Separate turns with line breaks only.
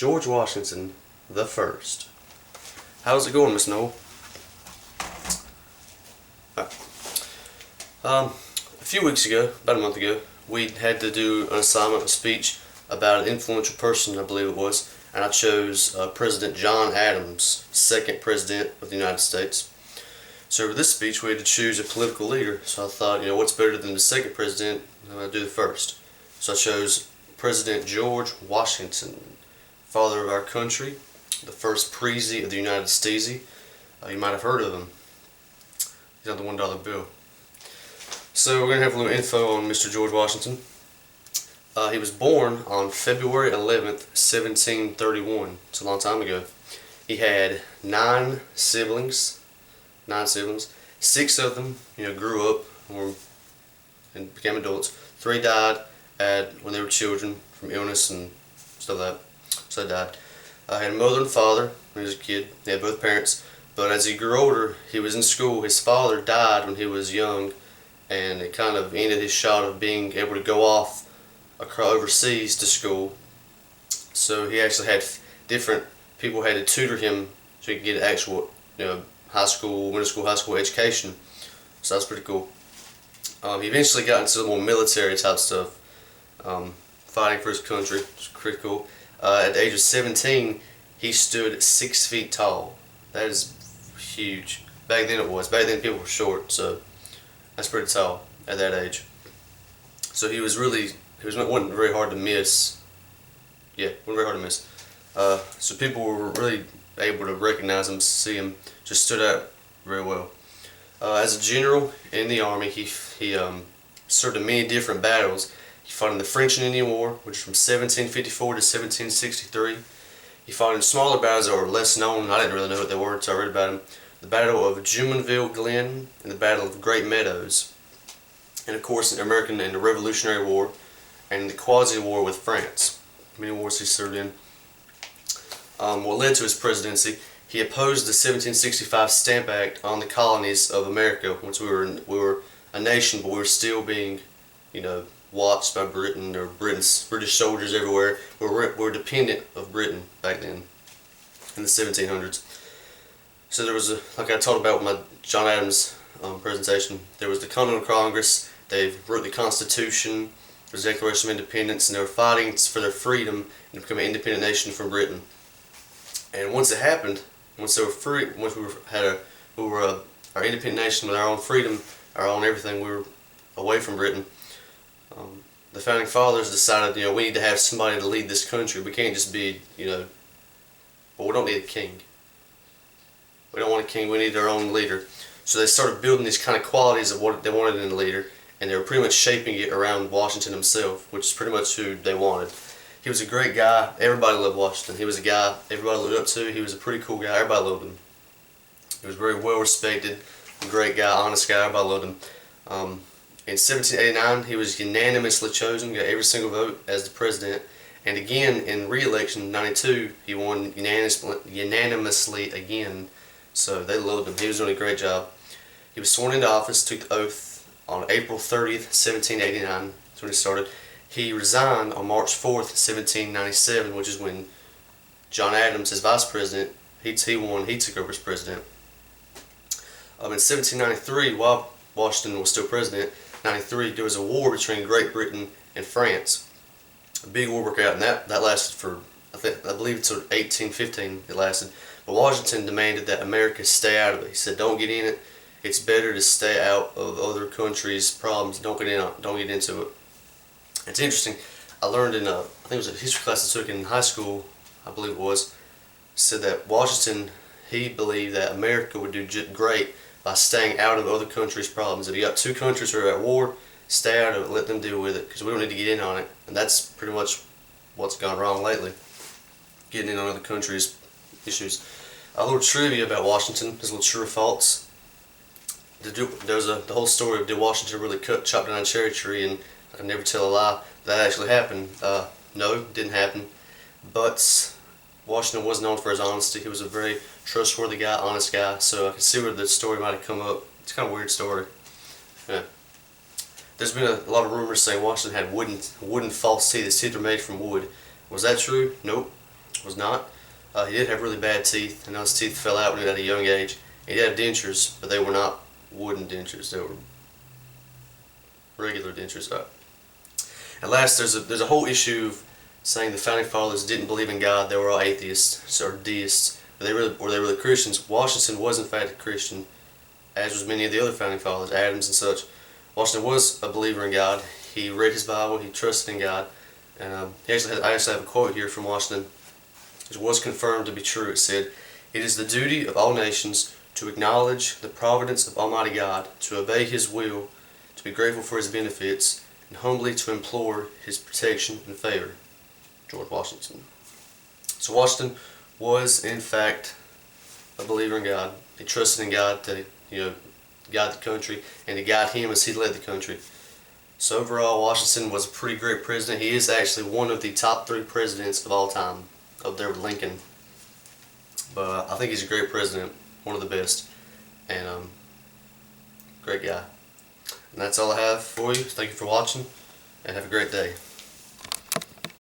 George Washington the First. How's it going, Miss Noel? A few weeks ago, about a month ago, we had to do an assignment, a speech about an influential person, I believe it was, and I chose President John Adams, second president of the United States. So for this speech, we had to choose a political leader. So I thought, what's better than the second president? I'm going to do the first. So I chose President George Washington, father of our country, the first President of the United States. You might have heard of him. He's on the $1 bill. So we're going to have a little info on Mr. George Washington. He was born on February 11th, 1731. It's a long time ago. He had nine siblings. 6 of them, grew up and became adults. 3 died when they were children from illness and stuff like that. So they died. He had a mother and father when he was a kid. He had both parents. But as he grew older, he was in school. His father died when he was young, and it kind of ended his shot of being able to go off overseas to school. So he actually had different people had to tutor him so he could get actual, high school, middle school, high school education. So that's pretty cool. He eventually got into the more military type stuff, fighting for his country. It's pretty cool. At the age of 17, he stood 6 feet tall. That is huge. Back then it was. Back then people were short, so that's pretty tall at that age. So wasn't very hard to miss. Yeah, wasn't very hard to miss. So people were really able to recognize him, see him, just stood out very well. As a general in the army, he served in many different battles. He fought in the French and Indian War, which was from 1754 to 1763. He fought in smaller battles that were less known. I didn't really know what they were until I read about them. The Battle of Jumonville Glen and the Battle of Great Meadows. And of course, the American and the Revolutionary War and the Quasi-War with France. Many wars he served in. What led to his presidency, he opposed the 1765 Stamp Act on the colonies of America. Once we were a nation, but we were still being, watched by Britain or British soldiers everywhere. We were dependent of Britain back then in the 1700s. So there was like I talked about with my John Adams presentation, there was the Continental Congress. They wrote the Constitution. There was the Declaration of Independence, and they were fighting for their freedom and to become an independent nation from Britain. And once it happened, once they were free, once we were our independent nation with our own freedom, our own everything, we were away from Britain. The founding fathers decided, we need to have somebody to lead this country. We can't just be, well, we don't need a king. We don't want a king. We need our own leader. So they started building these kind of qualities of what they wanted in a leader, and they were pretty much shaping it around Washington himself, which is pretty much who they wanted. He was a great guy. Everybody loved Washington. He was a guy everybody looked up to. He was a pretty cool guy. Everybody loved him. He was very well respected, a great guy, honest guy. Everybody loved him. In 1789, he was unanimously chosen, got every single vote as the president. And again, in re-election in 92, he won unanimously again. So they loved him. He was doing a great job. He was sworn into office, took the oath on April 30th, 1789. That's when he started. He resigned on March 4th, 1797, which is when John Adams, his vice president, he took over as president. In 1793, while Washington was still president, 93, there was a war between Great Britain and France. A big war broke out, and that lasted for, I believe until 1815 it lasted. But Washington demanded that America stay out of it. He said, don't get in it. It's better to stay out of other countries' problems. Don't get into it. It's interesting. I learned in I think it was a history class I took in high school, I believe it was, said that Washington, he believed that America would do great by staying out of other countries' problems. If you got 2 countries who are at war, stay out of it, let them deal with it, because we don't need to get in on it. And that's pretty much what's gone wrong lately, getting in on other countries' issues. A little trivia about Washington, his little true or false. There's the whole story of did Washington really chop down a cherry tree, and I can never tell a lie. That actually happened. No, it didn't happen. But Washington was known for his honesty. He was a very trustworthy guy, honest guy. So I can see where the story might have come up. It's kind of a weird story. Yeah. There's been a lot of rumors saying Washington had wooden false teeth. His teeth were made from wood. Was that true? Nope. Washington was not. He did have really bad teeth, and those teeth fell out when he was at a young age. He had dentures, but they were not wooden dentures. They were regular dentures. At last, there's a whole issue of saying the founding fathers didn't believe in God. They were all atheists or deists. Were they really Christians? Washington was in fact a Christian, as was many of the other founding fathers, Adams and such. Washington was a believer in God. He read his Bible. He trusted in God. And I actually have a quote here from Washington, which was confirmed to be true. It said, "It is the duty of all nations to acknowledge the providence of Almighty God, to obey His will, to be grateful for His benefits, and humbly to implore His protection and favor." George Washington. So Washington was, in fact, a believer in God. He trusted in God to, guide the country and to guide him as he led the country. So overall, Washington was a pretty great president. He is actually one of the top 3 presidents of all time, up there with Lincoln. But I think he's a great president, one of the best, and great guy. And that's all I have for you. Thank you for watching, and have a great day.